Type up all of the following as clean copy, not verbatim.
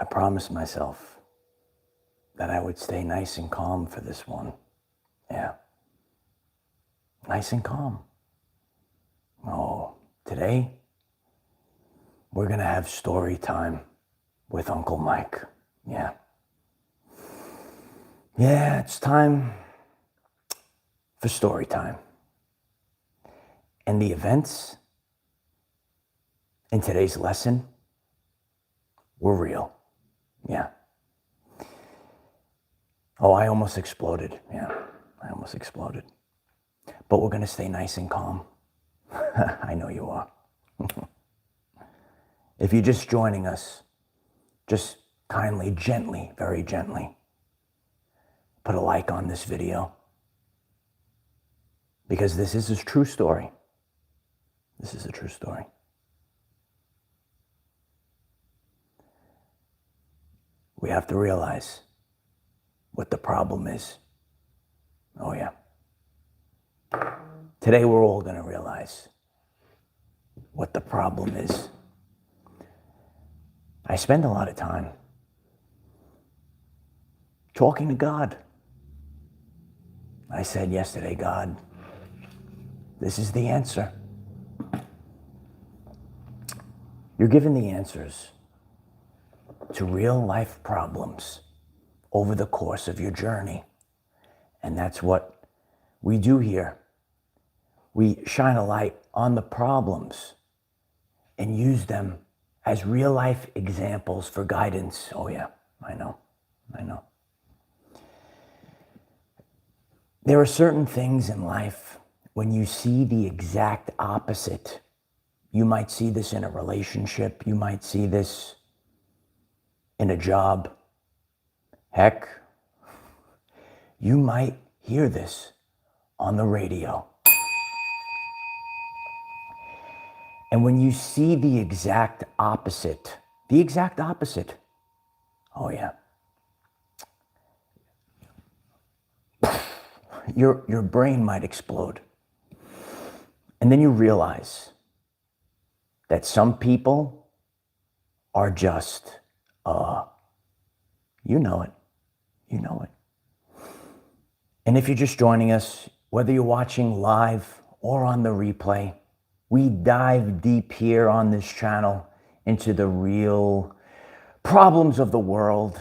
I promised myself that I would stay nice and calm for this one. Yeah. Nice and calm. Oh, today we're going to have story time with Uncle Mike. Yeah. Yeah, it's time for story time. And the events in today's lesson were real. Yeah. Oh, I almost exploded. Yeah, I almost exploded. But we're going to stay nice and calm. I know you are. If you're just joining us, just kindly, gently, very gently, put a like on this video. Because this is a true story. This is a true story. We have to realize what the problem is. Oh yeah. Today we're all going to realize what the problem is. I spend a lot of time talking to God. I said yesterday, God, this is the answer. You're given the answers to real life problems over the course of your journey. And that's what we do here. We shine a light on the problems and use them as real life examples for guidance. Oh yeah, I know. There are certain things in life when you see the exact opposite. You might see this in a relationship. You might see this in a job. Heck, you might hear this on the radio. And when you see the exact opposite, oh yeah, your brain might explode. And then you realize that some people are just, you know it. And if you're just joining us, whether you're watching live or on the replay, we dive deep here on this channel into the real problems of the world,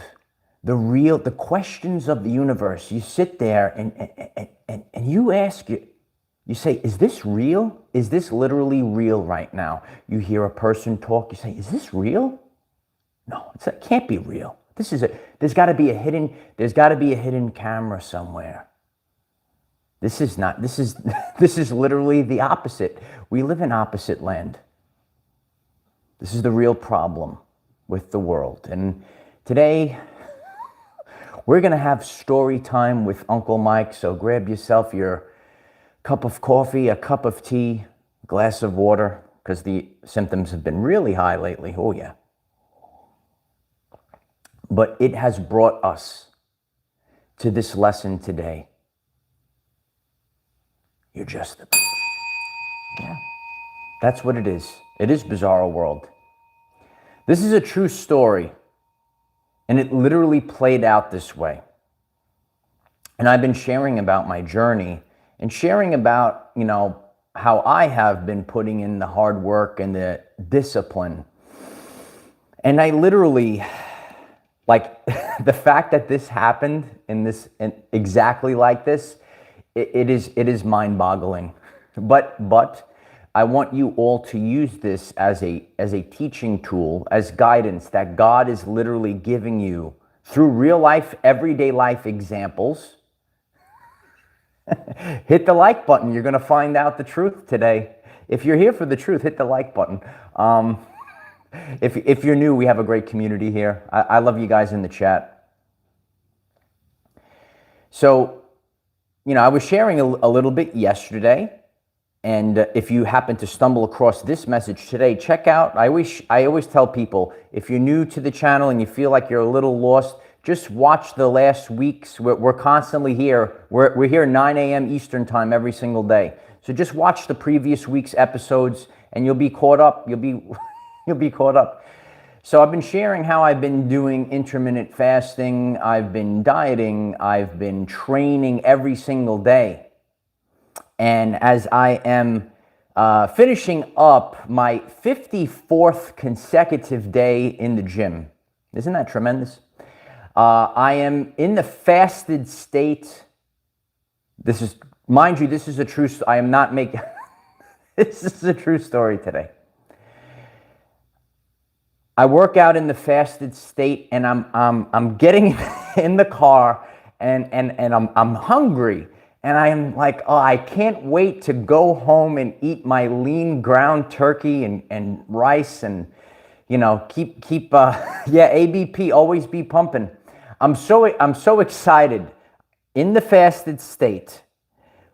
the questions of the universe. You sit there and you ask, you say, is this real? Is this literally real right now? You hear a person talk, you say, is this real? No, it can't be real. There's got to be a hidden camera somewhere. This is literally the opposite. We live in opposite land. This is the real problem with the world. And today, we're going to have story time with Uncle Mike. So grab yourself your cup of coffee, a cup of tea, a glass of water, because the symptoms have been really high lately. Oh yeah. But it has brought us to this lesson today. You're just the... Yeah, that's what it is. It is Bizarro World. This is a true story, and it literally played out this way. And I've been sharing about my journey and sharing about, how I have been putting in the hard work and the discipline. And I literally, the fact that this happened and exactly like this, it is mind-boggling. But I want you all to use this as a teaching tool, as guidance that God is literally giving you through real life, everyday life examples. Hit the like button. You're going to find out the truth today. If you're here for the truth, hit the like button. If you're new, we have a great community here. I love you guys in the chat. So, I was sharing a little bit yesterday, and if you happen to stumble across this message today, check out, I always tell people, if you're new to the channel and you feel like you're a little lost, just watch the last weeks. We're constantly here. We're here 9 a.m. Eastern time every single day. So just watch the previous week's episodes and you'll be caught up. You'll be caught up. So I've been sharing how I've been doing intermittent fasting, I've been dieting, I've been training every single day. And as I am finishing up my 54th consecutive day in the gym, isn't that tremendous? I am in the fasted state. This is, mind you, this is a true, I am not making, this is a true story today. I work out in the fasted state, and I'm getting in the car, and I'm hungry, and I'm like, oh, I can't wait to go home and eat my lean ground turkey and rice, and keep ABP, always be pumping. I'm so excited in the fasted state,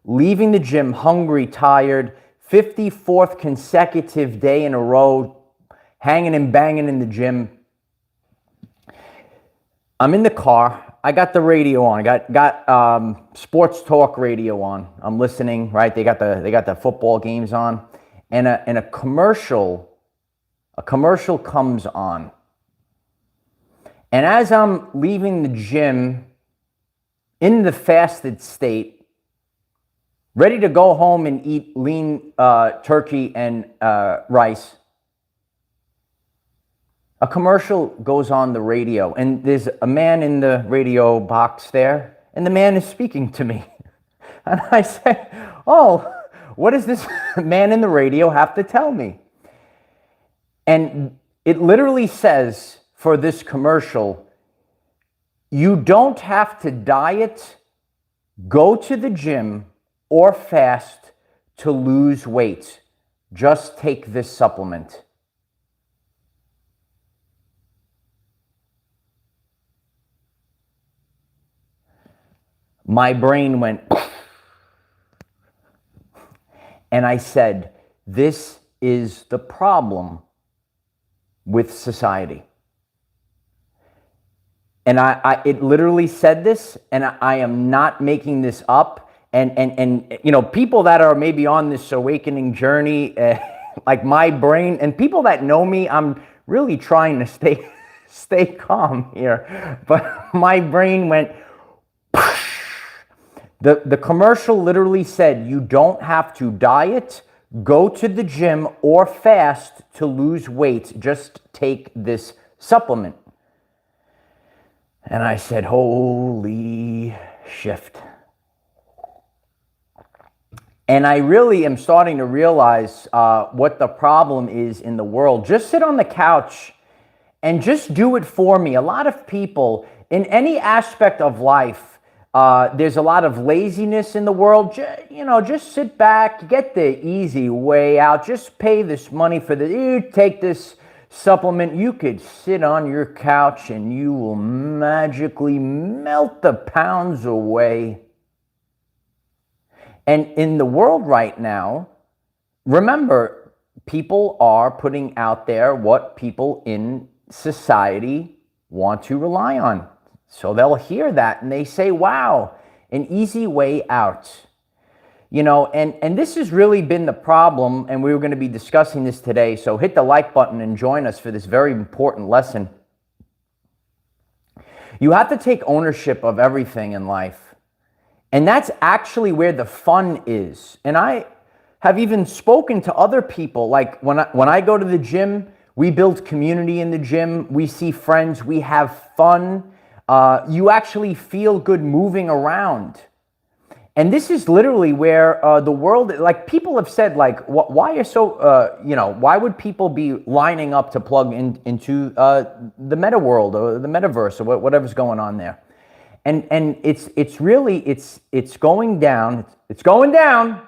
leaving the gym hungry, tired, 54th consecutive day in a row, hanging and banging in the gym. I'm in the car. I got the radio on. I got sports talk radio on. I'm listening. Right? They got the football games on, and a commercial comes on. And as I'm leaving the gym in the fasted state, ready to go home and eat lean turkey and rice, a commercial goes on the radio, and there's a man in the radio box there, and the man is speaking to me. And I say, oh, what does this man in the radio have to tell me? And it literally says for this commercial, you don't have to diet, go to the gym, or fast to lose weight. Just take this supplement. My brain went, and I said, this is the problem with society. And it literally said this, and I am not making this up. And people that are maybe on this awakening journey, like my brain, and people that know me, I'm really trying to stay calm here. But my brain went, The commercial literally said, you don't have to diet, go to the gym, or fast to lose weight. Just take this supplement. And I said, holy shift. And I really am starting to realize what the problem is in the world. Just sit on the couch and just do it for me. A lot of people, in any aspect of life, there's a lot of laziness in the world. Just sit back, get the easy way out. Just pay this money for you take this supplement. You could sit on your couch and you will magically melt the pounds away. And in the world right now, remember, people are putting out there what people in society want to rely on. So they'll hear that and they say, wow, an easy way out. And this has really been the problem, and we were going to be discussing this today. So hit the like button and join us for this very important lesson. You have to take ownership of everything in life. And that's actually where the fun is. And I have even spoken to other people, like when I go to the gym, we build community in the gym, we see friends, we have fun. You actually feel good moving around. And this is literally where the world, like people have said, like, why are so, why would people be lining up to plug into the meta world or the metaverse or whatever's going on there? And it's really, it's going down. It's going down.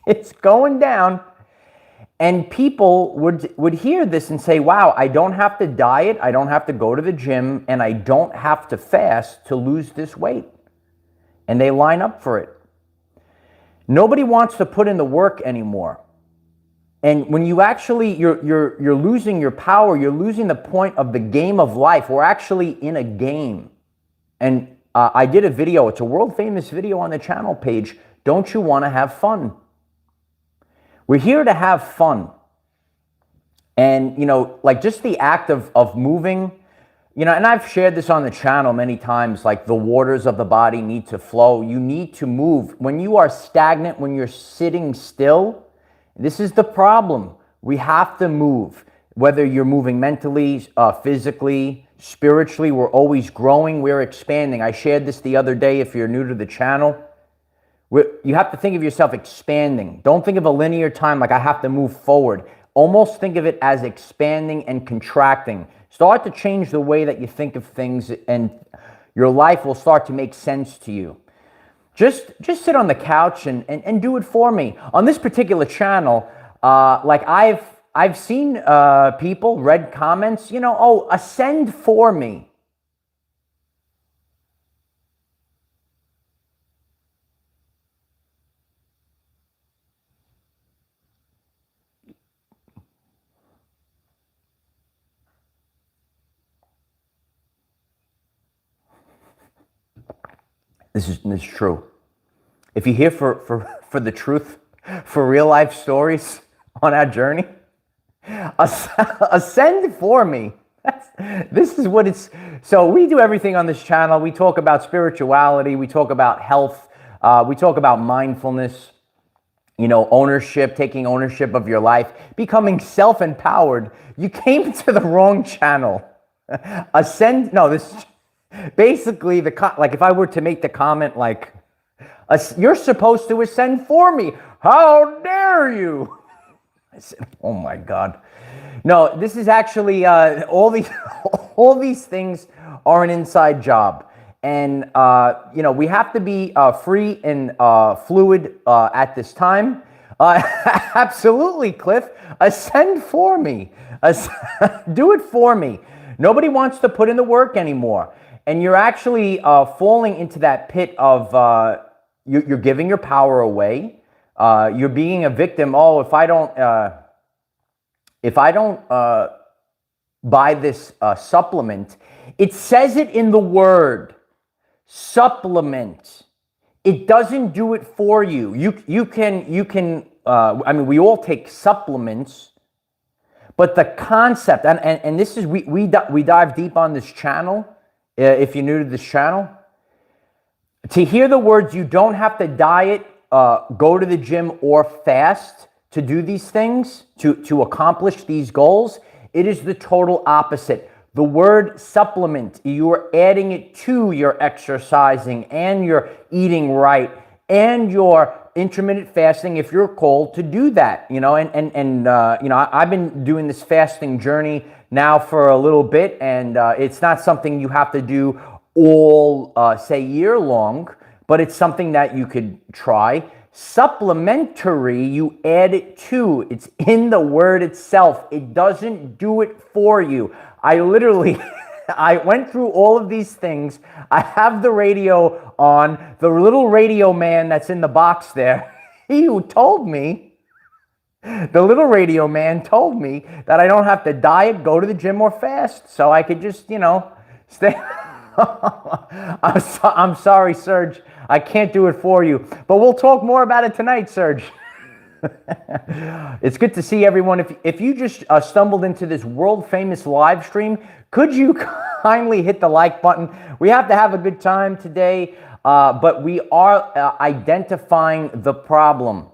It's going down. And people would hear this and say, wow, I don't have to diet, I don't have to go to the gym, and I don't have to fast to lose this weight. And they line up for it. Nobody wants to put in the work anymore. And when you actually, you're losing your power, you're losing the point of the game of life. We're actually in a game. And I did a video, it's a world famous video on the channel page, Don't You Want to Have Fun? We're here to have fun. And, like just the act of moving, and I've shared this on the channel many times, like the waters of the body need to flow. You need to move. When you are stagnant, when you're sitting still, this is the problem. We have to move. Whether you're moving mentally, physically, spiritually, we're always growing, we're expanding. I shared this the other day if you're new to the channel. You have to think of yourself expanding. Don't think of a linear time like I have to move forward. Almost think of it as expanding and contracting. Start to change the way that you think of things, and your life will start to make sense to you. Just sit on the couch and do it for me. On this particular channel, like I've seen people read comments, oh, ascend for me. This is true. If you're here for the truth, for real life stories on our journey, ascend for me. This is what it's. So we do everything on this channel. We talk about spirituality. We talk about health. We talk about mindfulness. Ownership, taking ownership of your life, becoming self-empowered. You came to the wrong channel. Ascend. No, this. Basically, like if I were to make the comment like, you're supposed to ascend for me. How dare you? I said, oh my God. No, this is actually, all these things are an inside job. And, we have to be free and fluid at this time. Absolutely, Cliff. Ascend for me. Do it for me. Nobody wants to put in the work anymore. And you're actually falling into that pit of you're giving your power away. You're being a victim. Oh, if I don't buy this supplement, it says it in the word supplement. It doesn't do it for you. You can. I mean, we all take supplements, but the concept and this is we dive deep on this channel. If you're new to this channel, to hear the words, you don't have to diet, go to the gym, or fast to do these things, to accomplish these goals. It is the total opposite. The word supplement, you are adding it to your exercising and your eating right and your intermittent fasting if you're called to do that, I've been doing this fasting journey now for a little bit, and it's not something you have to do all, say, year long, but it's something that you could try. Supplementary, you add it to. It's in the word itself. It doesn't do it for you. I literally, I went through all of these things. I have the radio on. The little radio man that's in the box there, he told me, the little radio man told me that I don't have to diet, go to the gym, or fast. So I could just, stay. I'm sorry, Serge. I can't do it for you. But we'll talk more about it tonight, Serge. It's good to see everyone. If you just stumbled into this world-famous live stream, could you kindly hit the like button? We have to have a good time today, but we are identifying the problem.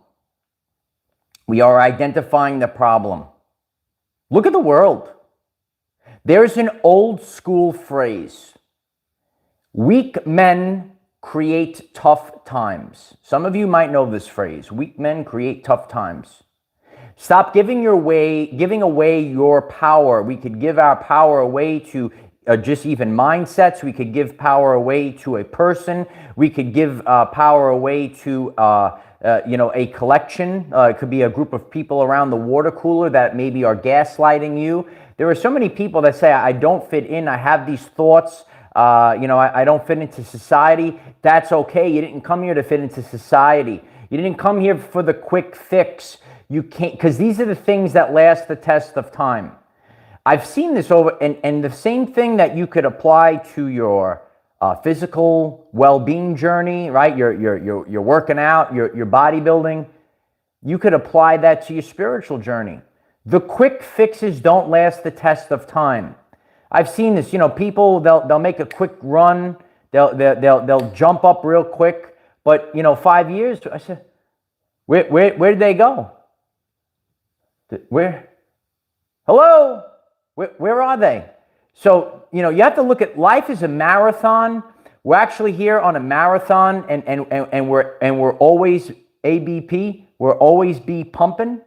We are identifying the problem. Look at the world. There's an old school phrase. Weak men create tough times. Some of you might know this phrase. Weak men create tough times. Stop giving away your power. We could give our power away to just even mindsets. We could give power away to a person. We could give power away to a collection. It could be a group of people around the water cooler that maybe are gaslighting you. There are so many people that say, I don't fit in. I have these thoughts. I don't fit into society. That's okay. You didn't come here to fit into society. You didn't come here for the quick fix. You can't, because these are the things that last the test of time. I've seen this over, and the same thing that you could apply to your physical well-being journey, right? You're working out, you're bodybuilding. You could apply that to your spiritual journey. The quick fixes don't last the test of time. I've seen this, people, they'll make a quick run, they'll jump up real quick, but 5 years, I said, where did they go? Where? Hello? Where are they? So, you have to look at life as a marathon. We're actually here on a marathon, and we're always ABP. We're always be pumping.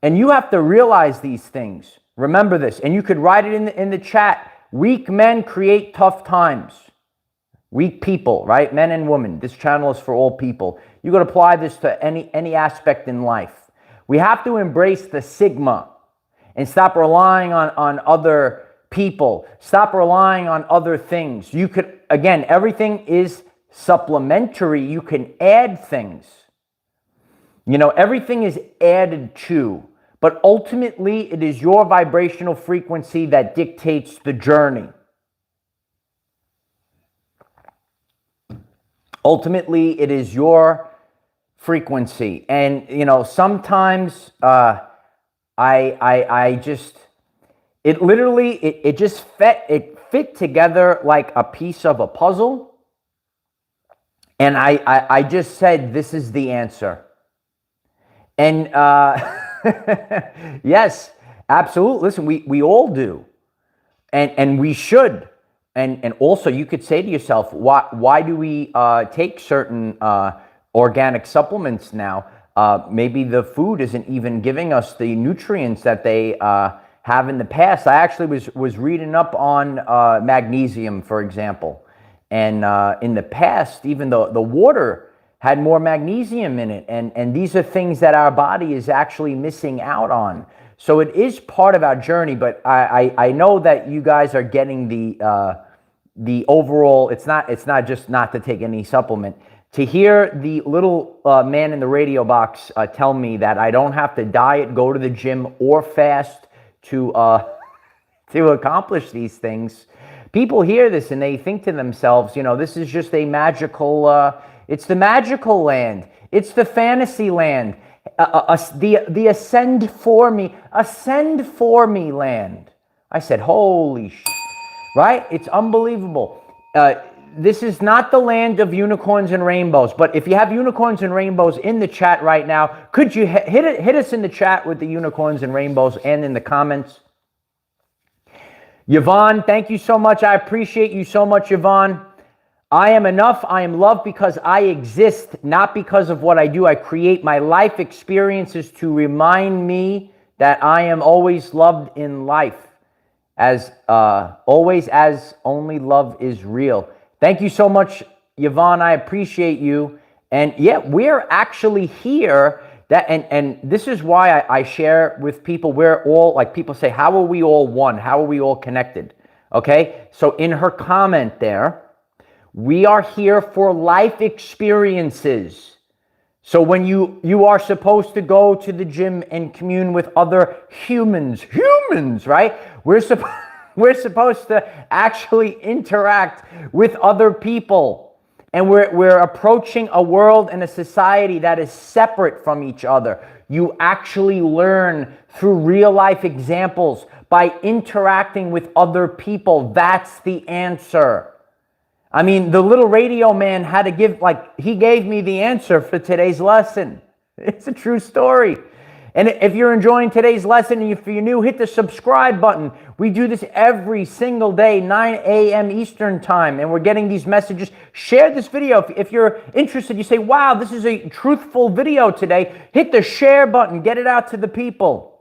And you have to realize these things. Remember this, and you could write it in the chat. Weak men create tough times. Weak people, right? Men and women. This channel is for all people. You could apply this to any aspect in life. We have to embrace the sigma and stop relying on other people. Stop relying on other things. You could, again, everything is supplementary. You can add things. Everything is added to, but ultimately it is your vibrational frequency that dictates the journey. Ultimately, it is your frequency. And, sometimes I just, it literally, it just fit together like a piece of a puzzle. And I just said, this is the answer. And yes, absolutely. Listen, we all do. And we should. And also you could say to yourself, why do we take certain organic supplements now? Maybe the food isn't even giving us the nutrients that they have in the past. I actually was reading up on magnesium, for example. And in the past, even the water had more magnesium in it. And these are things that our body is actually missing out on. So it is part of our journey, but I know that you guys are getting the overall, it's not just not to take any supplement. To hear the little man in the radio box tell me that I don't have to diet, go to the gym, or fast to accomplish these things, people hear this and they think to themselves, this is just a magical, it's the magical land. It's the fantasy land. The ascend for me land. I said, holy sh*, right? It's unbelievable. This is not the land of unicorns and rainbows, but if you have unicorns and rainbows in the chat right now, could you hit us in the chat with the unicorns and rainbows and in the comments? Yvonne, thank you so much. I appreciate you so much, Yvonne. I am enough. I am loved because I exist, not because of what I do. I create my life experiences to remind me that I am always loved in life, as always, as only love is real. Thank you so much, Yvonne. I appreciate you. And yeah, we're actually here. And this is why I share with people. We're all, like people say, how are we all one? How are we all connected? Okay. So in her comment there, we are here for life experiences. So when you are supposed to go to the gym and commune with other humans, right? We're supposed to actually interact with other people. And we're approaching a world and a society that is separate from each other. You actually learn through real life examples by interacting with other people. That's the answer. I mean, the little radio man had to he gave me the answer for today's lesson. It's a true story. And if you're enjoying today's lesson and if you're new, hit the subscribe button. We do this every single day, 9 a.m. Eastern time, and we're getting these messages. Share this video. If you're interested, you say, wow, this is a truthful video today. Hit the share button. Get it out to the people.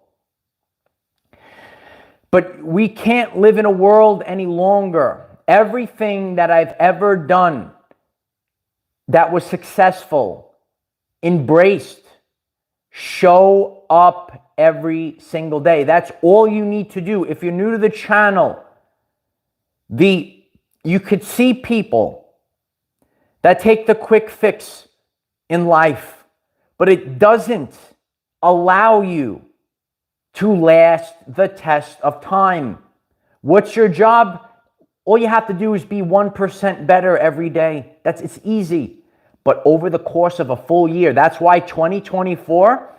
But we can't live in a world any longer. Everything that I've ever done that was successful, embraced, show up every single day. That's all you need to do. If you're new to the channel, you could see people that take the quick fix in life, but it doesn't allow you to last the test of time. What's your job? All you have to do is be 1% better every day. It's easy. But over the course of a full year, that's why 2024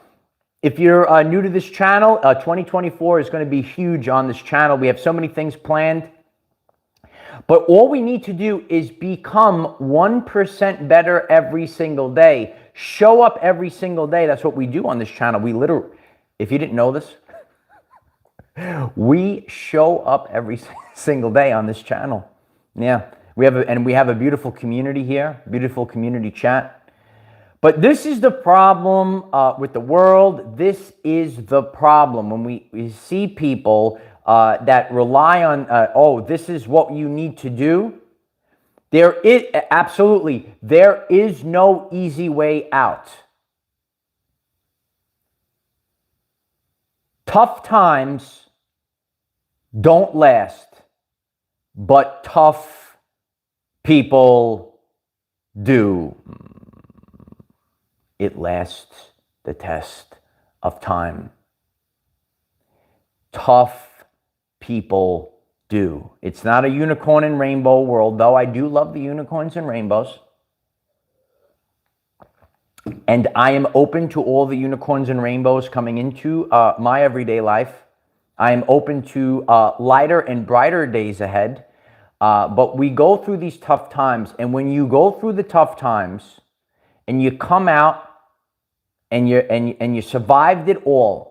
If you're new to this channel, 2024 is going to be huge on this channel. We have so many things planned. But all we need to do is become 1% better every single day. Show up every single day. That's what we do on this channel. We literally, if you didn't know this, we show up every single day on this channel. Yeah, we have a beautiful community here, beautiful community chat. But this is the problem with the world. This is the problem when we see people that rely on, oh, this is what you need to do. There is, absolutely, there is no easy way out. Tough times don't last, but tough people do. It lasts the test of time. Tough people do. It's not a unicorn and rainbow world, though I do love the unicorns and rainbows. And I am open to all the unicorns and rainbows coming into my everyday life. I am open to lighter and brighter days ahead. But we go through these tough times. And when you go through the tough times and you come out and you survived it all.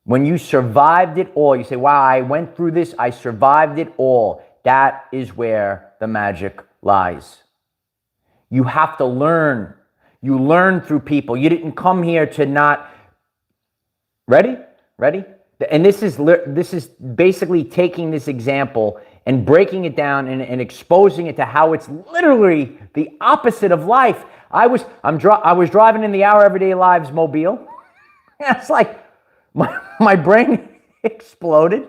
When you survived it all, you say, wow, I went through this, I survived it all. That is where the magic lies. You have to learn. You learn through people. You didn't come here to not... Ready? Ready? And this is basically taking this example and breaking it down and exposing it to how it's literally the opposite of life. I was driving in the Our Everyday Lives mobile. It's like my brain exploded.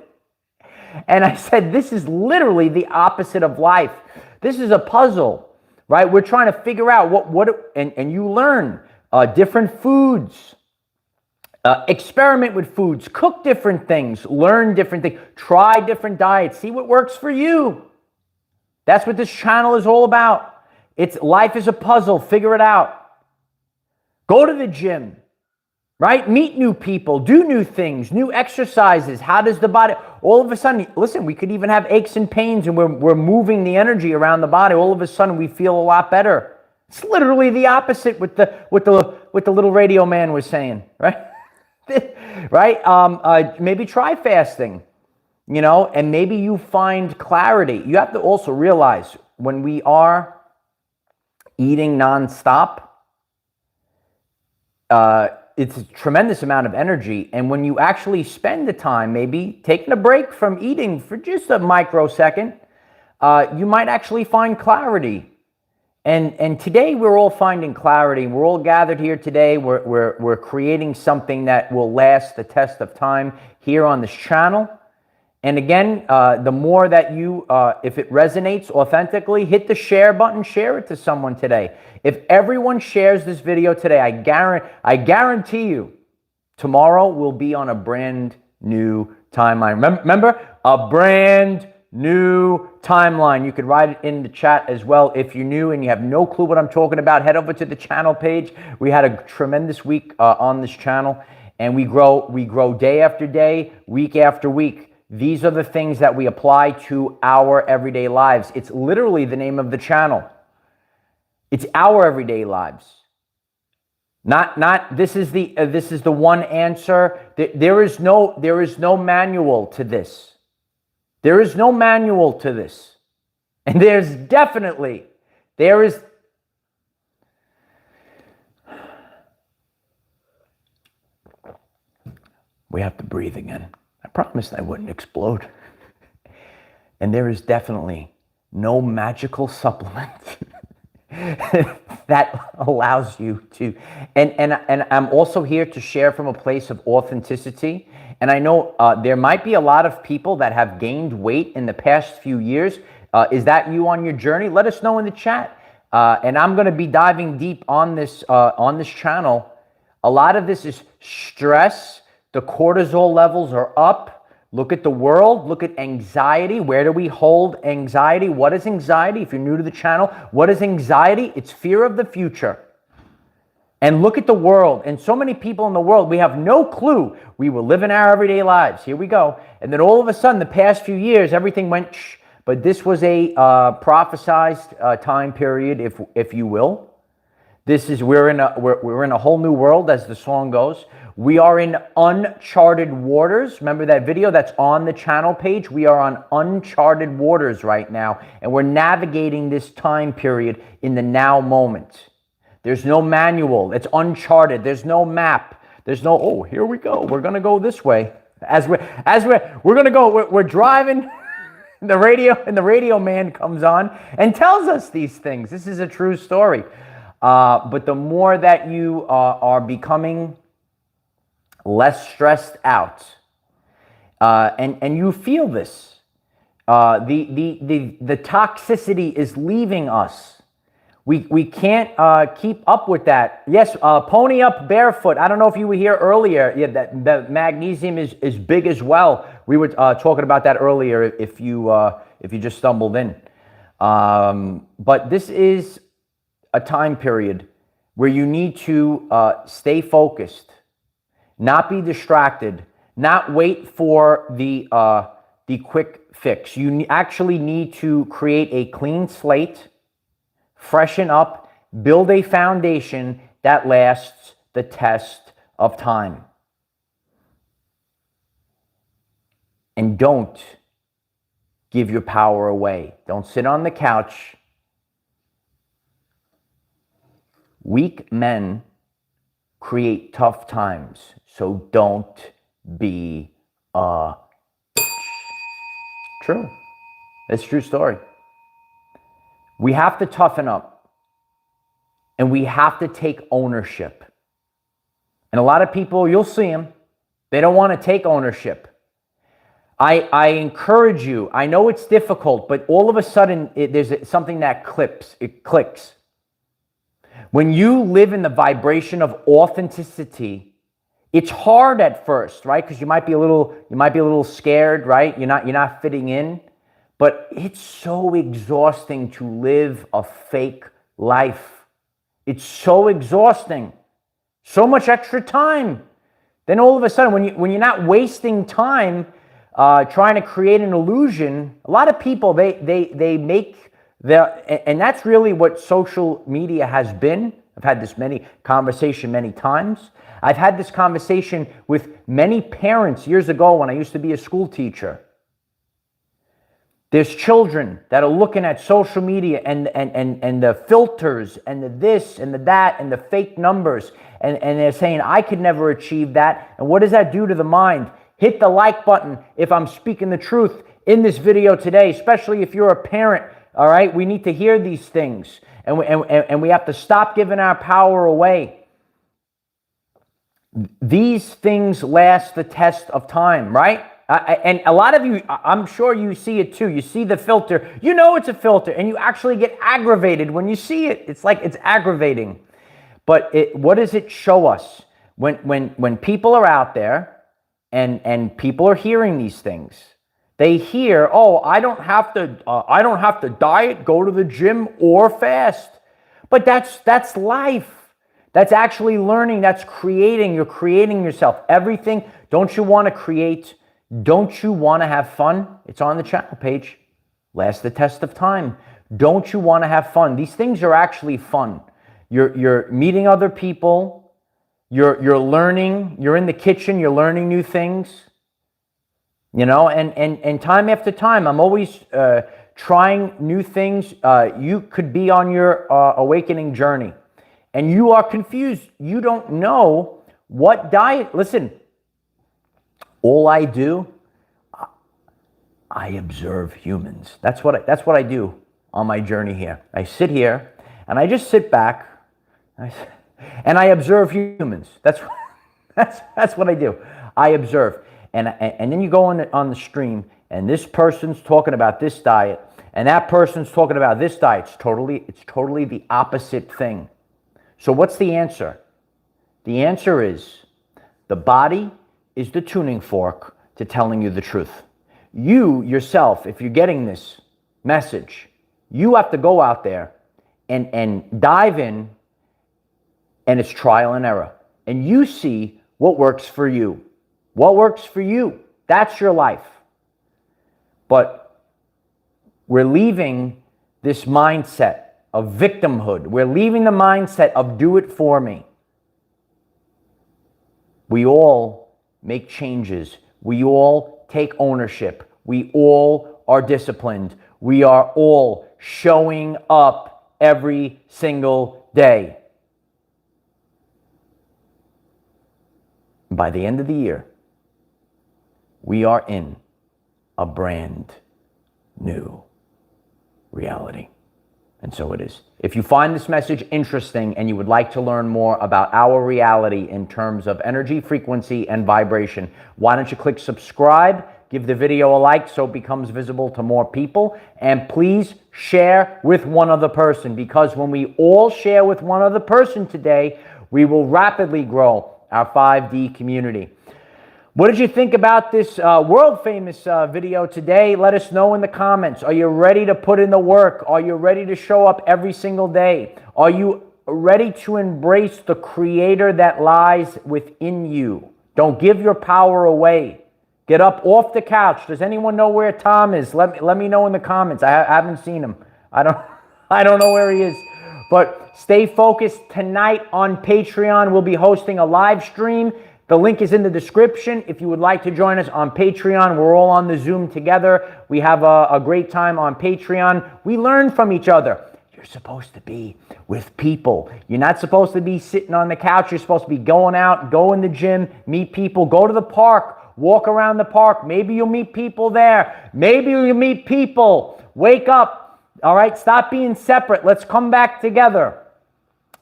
And I said, this is literally the opposite of life. This is a puzzle, right? We're trying to figure out and you learn different foods. Experiment with foods, cook different things, learn different things, try different diets, see what works for you. That's what this channel is all about. Life is a puzzle, figure it out. Go to the gym, right? Meet new people, do new things, new exercises. How does the body, all of a sudden, listen, we could even have aches and pains and we're moving the energy around the body. All of a sudden we feel a lot better. It's literally the opposite with the little radio man was saying, right? Right? Maybe try fasting, and maybe you find clarity. You have to also realize when we are eating nonstop, it's a tremendous amount of energy. And when you actually spend the time, maybe taking a break from eating for just a microsecond, you might actually find clarity. And today we're all finding clarity. We're all gathered here today. We're creating something that will last the test of time here on this channel. And again, the more that you, if it resonates authentically, hit the share button, share it to someone today. If everyone shares this video today, I guarantee you, tomorrow we'll be on a brand new timeline. Remember, a brand new timeline. You could write it in the chat as well. If you're new and you have no clue what I'm talking about, head over to the channel page. We had a tremendous week on this channel, and we grow day after day, week after week. These are the things that we apply to our everyday lives. It's literally the name of the channel. It's our everyday lives. Not this is the one answer. There is no manual to this. There is no manual to this. And we have to breathe again. I promised I wouldn't explode. And there is definitely no magical supplement that allows you to, and I'm also here to share from a place of authenticity. And I know there might be a lot of people that have gained weight in the past few years. Is that you on your journey? Let us know in the chat. And I'm going to be diving deep on this channel. A lot of this is stress. The cortisol levels are up. Look at the world. Look at anxiety. Where do we hold anxiety? What is anxiety? If you're new to the channel, what is anxiety? It's fear of the future. And look at the world, and so many people in the world, we have no clue. We were living our everyday lives. Here we go. And then all of a sudden, the past few years, everything went shh. But this was a prophesized time period, if you will. This is we're in a whole new world, as the song goes. We are in uncharted waters. Remember that video that's on the channel page? We are on uncharted waters right now, and we're navigating this time period in the now moment. There's no manual. It's uncharted. There's no map. There's no, oh, here we go. We're going to go this way. We're going to go, we're driving, the radio man comes on and tells us these things. This is a true story. But the more that you are becoming less stressed out, and you feel this, the toxicity is leaving us. We can't keep up with that. Yes, pony up barefoot. I don't know if you were here earlier. Yeah, that the magnesium is big as well. We were talking about that earlier. If you just stumbled in, but this is a time period where you need to stay focused, not be distracted, not wait for the quick fix. You actually need to create a clean slate. Freshen up, build a foundation that lasts the test of time. And don't give your power away. Don't sit on the couch. Weak men create tough times, so don't be a bitch. True. It's a true story. We have to toughen up, and we have to take ownership. And a lot of people, you'll see them, they don't want to take ownership. I encourage you. I know it's difficult, but all of a sudden, there's something that clicks. When you live in the vibration of authenticity, it's hard at first, right? Because you might be a little scared, right? You're not fitting in. But it's so exhausting to live a fake life. It's so exhausting. So much extra time. Then all of a sudden, when you're not wasting time trying to create an illusion, a lot of people, they make and that's really what social media has been. I've had this conversation many times. I've had this conversation with many parents years ago when I used to be a school teacher. There's children that are looking at social media and the filters and the this and the that and the fake numbers. And they're saying, I could never achieve that. And what does that do to the mind? Hit the like button if I'm speaking the truth in this video today, especially if you're a parent. All right, we need to hear these things. And we have to stop giving our power away. These things last the test of time, right? And a lot of you, I'm sure you see it too. You see the filter. You know it's a filter, and you actually get aggravated when you see it. It's like it's aggravating. But what does it show us? When people are out there and people are hearing these things, they hear, oh, I don't have to diet, go to the gym, or fast. But that's life. That's actually learning. That's creating. You're creating yourself. Everything. Don't you want to create? Don't you want to have fun? It's on the channel page. Last the test of time. Don't you want to have fun? These things are actually fun. You're meeting other people. You're learning. You're in the kitchen. You're learning new things. You know, and time after time, I'm always trying new things. You could be on your awakening journey, and you are confused. You don't know what diet. Listen. All I do, I observe humans. That's what I do on my journey here. I sit here and I just sit back and I observe humans. That's what I do. I observe. And then you go on the stream and this person's talking about this diet and that person's talking about this diet. It's totally the opposite thing. So what's the answer? The answer is the body is the tuning fork to telling you the truth. You yourself, if you're getting this message, you have to go out there and dive in and it's trial and error. And you see what works for you. What works for you? That's your life. But we're leaving this mindset of victimhood. We're leaving the mindset of do it for me. We all make changes. We all take ownership. We all are disciplined. We are all showing up every single day. By the end of the year, we are in a brand new reality. And so it is. If you find this message interesting and you would like to learn more about our reality in terms of energy, frequency, and vibration, why don't you click subscribe, give the video a like so it becomes visible to more people, and please share with one other person, because when we all share with one other person today, we will rapidly grow our 5D community. What did you think about this world-famous video today? Let us know in the comments. Are you ready to put in the work? Are you ready to show up every single day? Are you ready to embrace the creator that lies within you? Don't give your power away. Get up off the couch. Does anyone know where Tom is? Let me know in the comments. I haven't seen him. I don't know where he is. But stay focused. Tonight on Patreon, we'll be hosting a live stream. The link is in the description. If you would like to join us on Patreon, we're all on the Zoom together. We have a great time on Patreon. We learn from each other. You're supposed to be with people. You're not supposed to be sitting on the couch. You're supposed to be going out, go in the gym, meet people, go to the park, walk around the park. Maybe you'll meet people there. Maybe you'll meet people. Wake up. All right? Stop being separate. Let's come back together.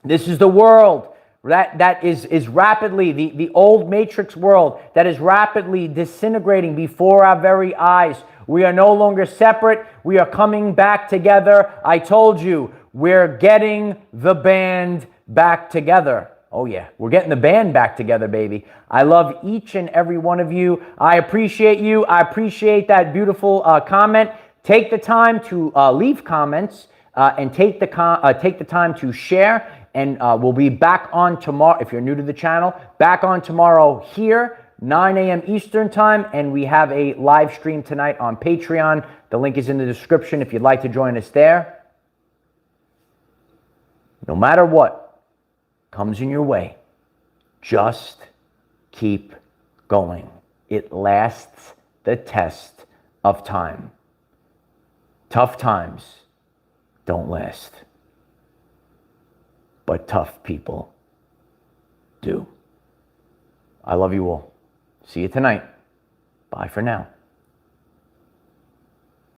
This is the world that is rapidly, the old matrix world that is rapidly disintegrating before our very eyes. We are no longer separate. We are coming back together. I told you, we're getting the band back together. Oh yeah, we're getting the band back together, baby. I love each and every one of you. I appreciate you. I appreciate that beautiful comment. Take the time to leave comments and take the time to share. And we'll be back on tomorrow, if you're new to the channel, back on tomorrow here, 9 a.m. Eastern time. And we have a live stream tonight on Patreon. The link is in the description if you'd like to join us there. No matter what comes in your way, just keep going. It lasts the test of time. Tough times don't last, but tough people do. I love you all. See you tonight. Bye for now.